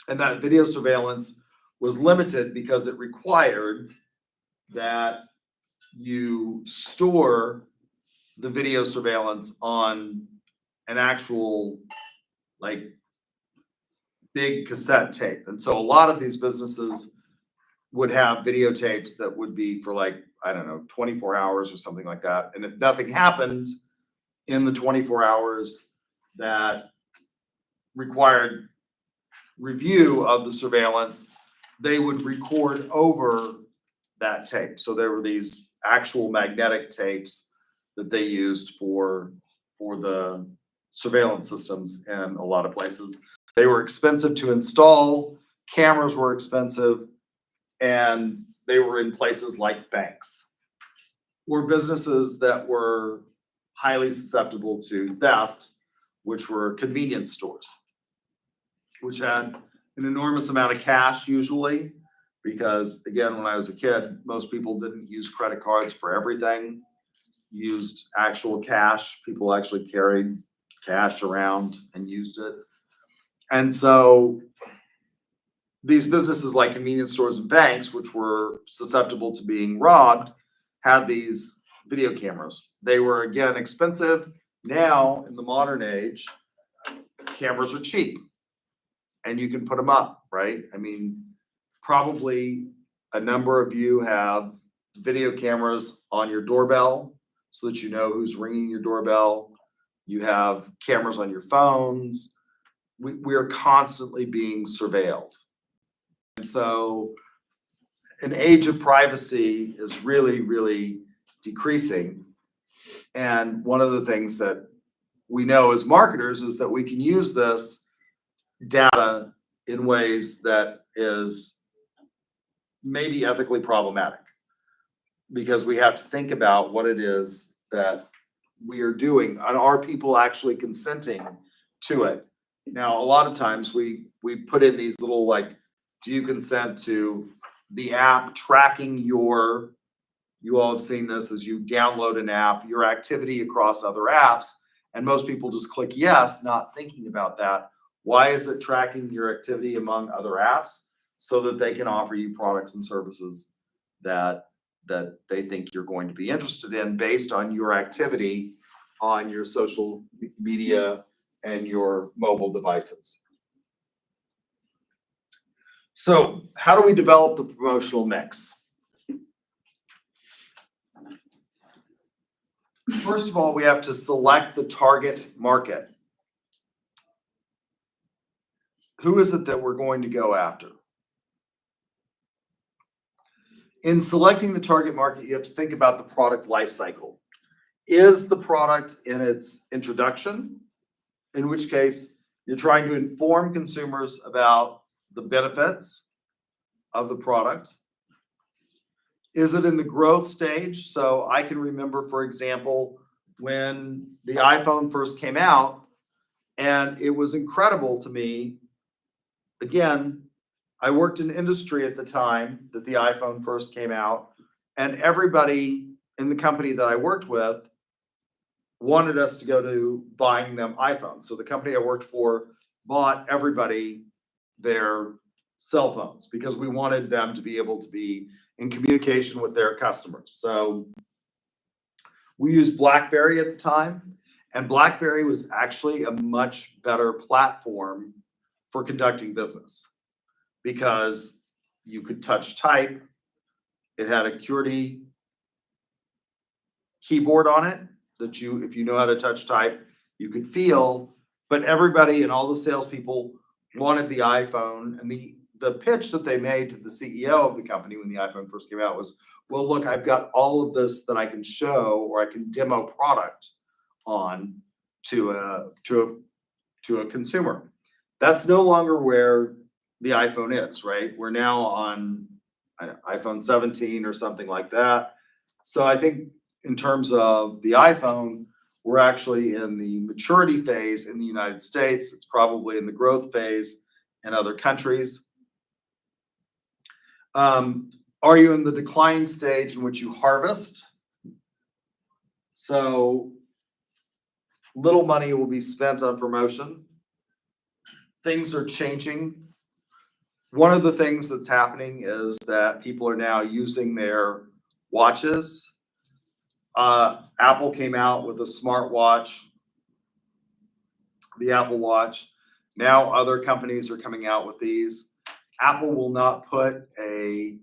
And that video surveillance was limited because it required that you store the video surveillance on an actual like big cassette tape. And so a lot of these businesses would have videotapes that would be for like, I don't know, 24 hours or something like that. And if nothing happened in the 24 hours that required review of the surveillance, they would record over that tape. So there were these actual magnetic tapes that they used for the surveillance systems in a lot of places. They were expensive to install, cameras were expensive, and they were in places like banks or businesses that were highly susceptible to theft, which were convenience stores, which had an enormous amount of cash usually, because again, when I was a kid, most people didn't use credit cards for everything, used actual cash. People actually carried cash around and used it. And so these businesses like convenience stores and banks, which were susceptible to being robbed, had these video cameras. They were, again, expensive. Now, in the modern age, cameras are cheap and you can put them up, right? I mean, probably a number of you have video cameras on your doorbell so that you know who's ringing your doorbell. You have cameras on your phones. We are constantly being surveilled. And so an age of privacy is really, really decreasing. And one of the things that we know as marketers is that we can use this data in ways that is maybe ethically problematic, because we have to think about what it is that we are doing, and are people actually consenting to it? Now, a lot of times we put in these little like, do you consent to the app tracking your, you all have seen this as you download an app, your activity across other apps, and most people just click yes, not thinking about that. Why is it tracking your activity among other apps? So that they can offer you products and services that they think you're going to be interested in based on your activity on your social media and your mobile devices. So how do we develop the promotional mix? First of all, we have to select the target market. Who is it that we're going to go after? In selecting the target market, you have to think about the product life cycle. Is the product in its introduction, in which case you're trying to inform consumers about the benefits of the product? Is it in the growth stage? So I can remember, for example, when the iPhone first came out, and it was incredible to me. Again, I worked in industry at the time that the iPhone first came out, and everybody in the company that I worked with wanted us to go to buying them iPhones. So the company I worked for bought everybody their cell phones because we wanted them to be able to be in communication with their customers. So we used BlackBerry at the time, and BlackBerry was actually a much better platform for conducting business because you could touch type. It had a QWERTY keyboard on it that you, if you know how to touch type, you could feel. But everybody and all the salespeople wanted the iPhone, and the pitch that they made to the CEO of the company when the iPhone first came out was, well, look, I've got all of this that I can show or I can demo product on to a consumer. That's no longer where the iPhone is, right? We're now on iPhone 17 or something like that. So I think in terms of the iPhone, we're actually in the maturity phase in the United States. It's probably in the growth phase in other countries. Are you in the declining stage in which you harvest? So little money will be spent on promotion. Things are changing. One of the things that's happening is that people are now using their watches. Apple came out with a smartwatch the Apple Watch. Now other companies are coming out with these. Apple will not put a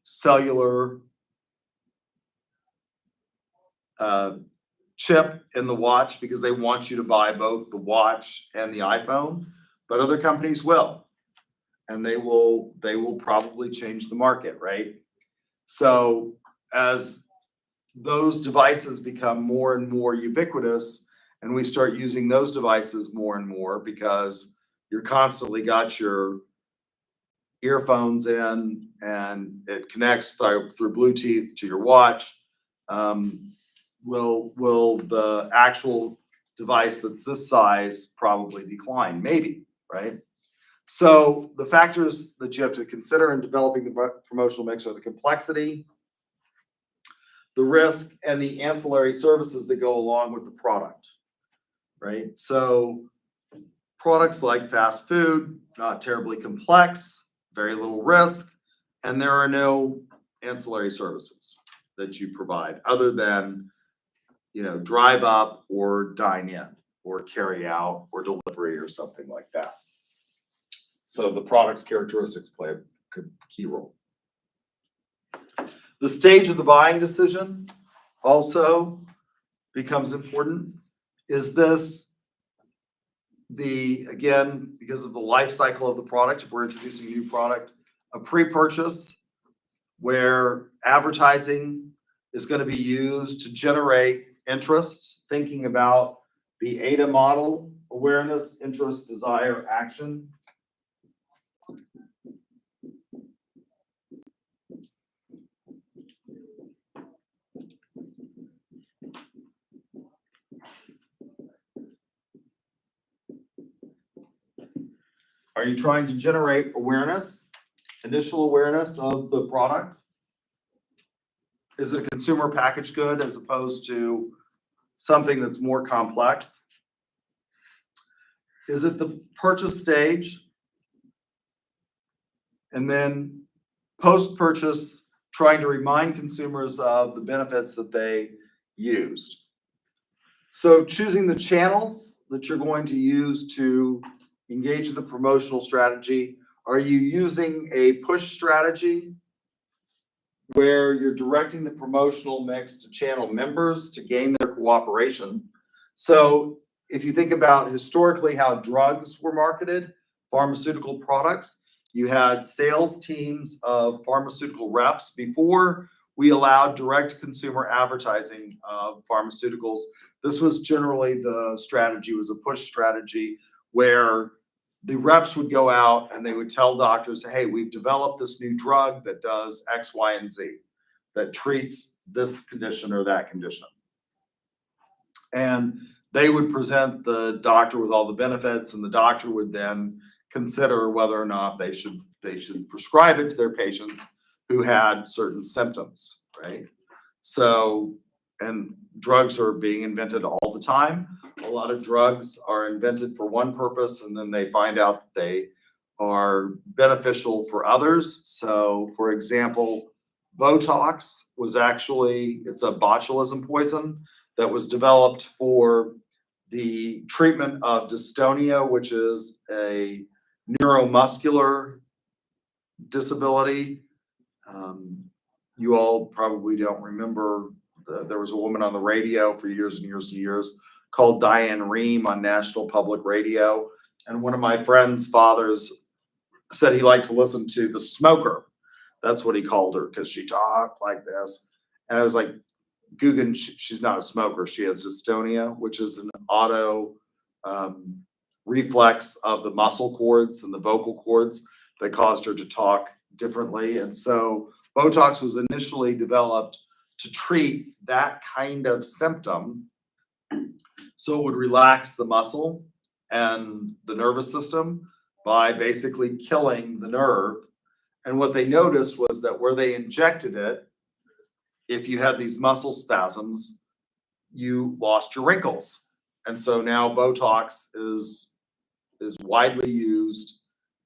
cellular chip in the watch because they want you to buy both the watch and the iPhone, but other companies will. And they will probably change the market, right? So as those devices become more and more ubiquitous and we start using those devices more and more because you're constantly got your earphones in and it connects through Bluetooth to your watch, will the actual device that's this size probably decline? Maybe, right? So the factors that you have to consider in developing the promotional mix are the complexity, the risk, and the ancillary services that go along with the product, right? So products like fast food, not terribly complex, very little risk, and there are no ancillary services that you provide other than, drive up or dine in or carry out or delivery or something like that. So the product's characteristics play a key role. The stage of the buying decision also becomes important. Is this again, because of the life cycle of the product, if we're introducing a new product, a pre-purchase where advertising is going to be used to generate interest, thinking about the ADA model: awareness, interest, desire, action. Are you trying to generate awareness, initial awareness of the product? Is it a consumer packaged good as opposed to something that's more complex? Is it the purchase stage? And then post-purchase, trying to remind consumers of the benefits that they used. So choosing the channels that you're going to use to engage in the promotional strategy. Are you using a push strategy where you're directing the promotional mix to channel members to gain their cooperation? So if you think about historically how drugs were marketed, pharmaceutical products, you had sales teams of pharmaceutical reps. Before we allowed direct consumer advertising of pharmaceuticals, this was generally the strategy, was a push strategy where the reps would go out and they would tell doctors, hey, we've developed this new drug that does X, Y, and Z, that treats this condition or that condition. And they would present the doctor with all the benefits, and the doctor would then consider whether or not they should prescribe it to their patients who had certain symptoms, right? So, and drugs are being invented all the time. A lot of drugs are invented for one purpose, and then they find out that they are beneficial for others. So, for example, Botox was actually, it's a botulism poison that was developed for the treatment of dystonia, which is a neuromuscular disability. You all probably don't remember, there was a woman on the radio for years and years and years called Diane Rehm on National Public Radio. And one of my friend's fathers said he liked to listen to the smoker. That's what he called her because she talked like this. And I was like, Guggen, she's not a smoker. She has dystonia, which is an auto reflex of the muscle cords and the vocal cords that caused her to talk differently. And so Botox was initially developed to treat that kind of symptom, so it would relax the muscle and the nervous system by basically killing the nerve. And what they noticed was that where they injected it, if you had these muscle spasms, you lost your wrinkles. And so now Botox is widely used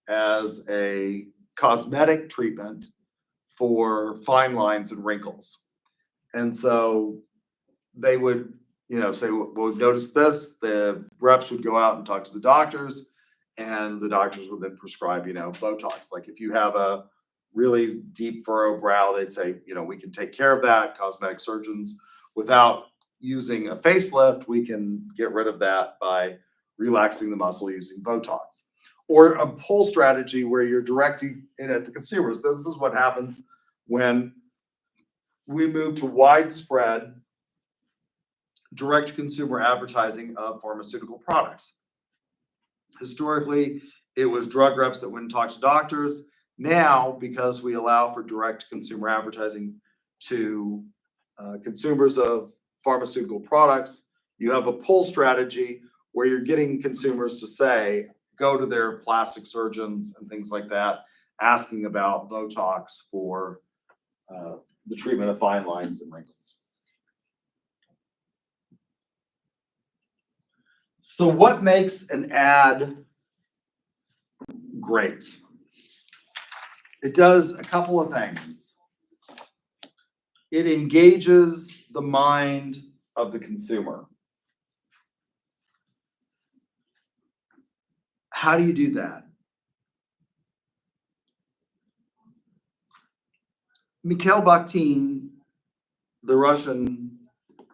as a cosmetic treatment for fine lines and wrinkles. And so they would, say, well, we've noticed this, the reps would go out and talk to the doctors, and the doctors would then prescribe, Botox. Like if you have a really deep furrow brow, they'd say, we can take care of that. Cosmetic surgeons, without using a facelift, we can get rid of that by relaxing the muscle using Botox. Or a pull strategy where you're directing it at the consumers. This is what happens when we move to widespread direct-to-consumer advertising of pharmaceutical products. Historically, it was drug reps that wouldn't talk to doctors. Now, because we allow for direct-to-consumer advertising to consumers of pharmaceutical products, you have a pull strategy where you're getting consumers to say, go to their plastic surgeons and things like that, asking about Botox for the treatment of fine lines and wrinkles. So what makes an ad great? It does a couple of things. It engages the mind of the consumer. How do you do that? Mikhail Bakhtin, the Russian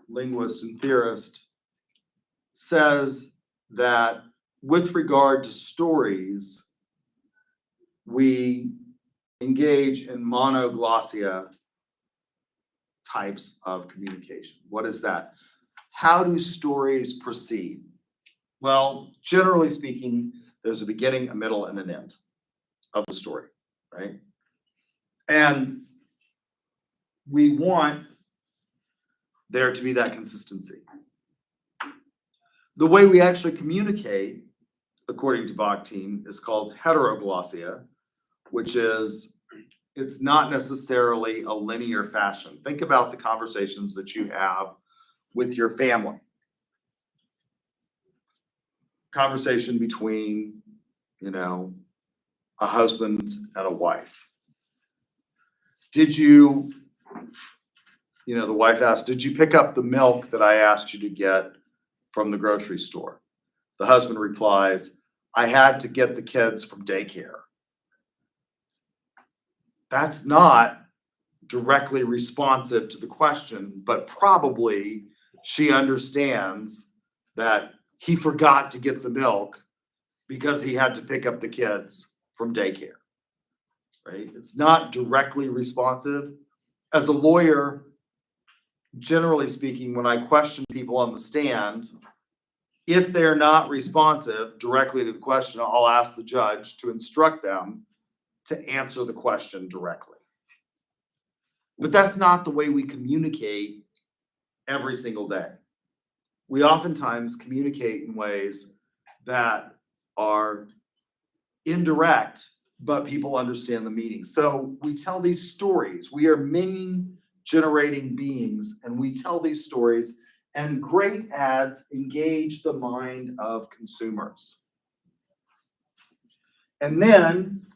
linguist and theorist, says that with regard to stories, we engage in monoglossia types of communication. What is that? How do stories proceed? Well, generally speaking, there's a beginning, a middle, and an end of the story, right? And we want there to be that consistency. The way we actually communicate, according to Bakhtin, is called heteroglossia, which is, it's not necessarily a linear fashion. Think about the conversations that you have with your family. Conversation between, a husband and a wife. Did you, the wife asked, did you pick up the milk that I asked you to get from the grocery store? The husband replies, I had to get the kids from daycare. That's not directly responsive to the question, but probably she understands that he forgot to get the milk because he had to pick up the kids from daycare, right? It's not directly responsive. As a lawyer, generally speaking, when I question people on the stand, if they're not responsive directly to the question, I'll ask the judge to instruct them to answer the question directly. But that's not the way we communicate every single day. We oftentimes communicate in ways that are indirect, but people understand the meaning. So we tell these stories. We are meaning generating beings, and we tell these stories, and great ads engage the mind of consumers. And then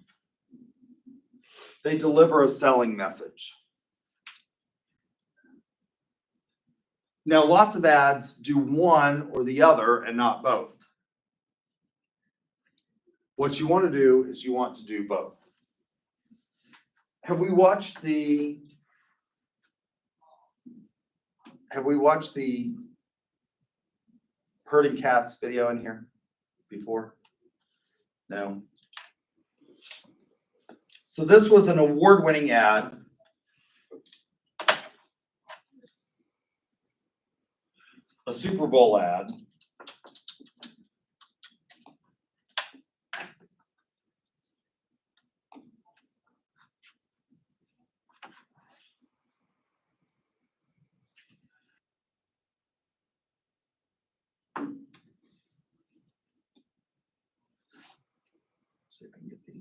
they deliver a selling message. Now, lots of ads do one or the other and not both. What you want to do is you want to do both. Have we watched the herding cats video in here before? No. So this was an award-winning ad. A Super Bowl ad. See if I can get the.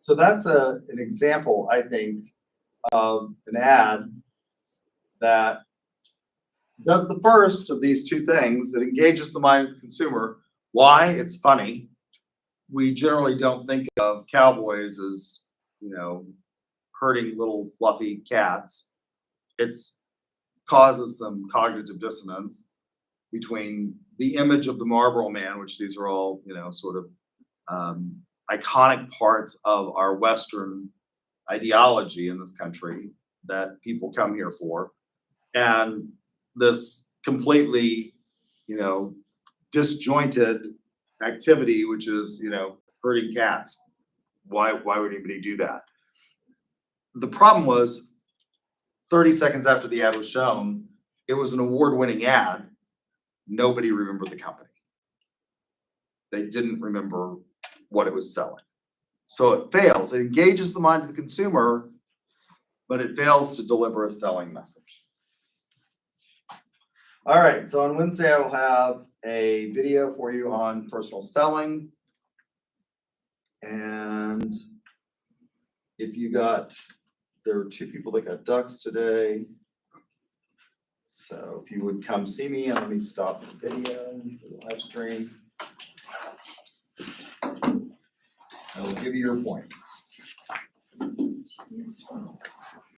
So that's an example, I think, of an ad that does the first of these two things. It engages the mind of the consumer. Why? It's funny. We generally don't think of cowboys as, herding little fluffy cats. It's causes some cognitive dissonance between the image of the Marlboro Man, which these are all, sort of iconic parts of our Western ideology in this country that people come here for, and this completely, disjointed activity, which is, herding cats. Why would anybody do that? The problem was 30 seconds after the ad was shown, it was an award-winning ad. Nobody remembered the company. They didn't remember what it was selling. So it fails. It engages the mind of the consumer, but it fails to deliver a selling message. All right, so on Wednesday, I will have a video for you on personal selling. And if you there were 2 people that got ducks today. So if you would come see me, and let me stop the video for the live stream. I will give you your points.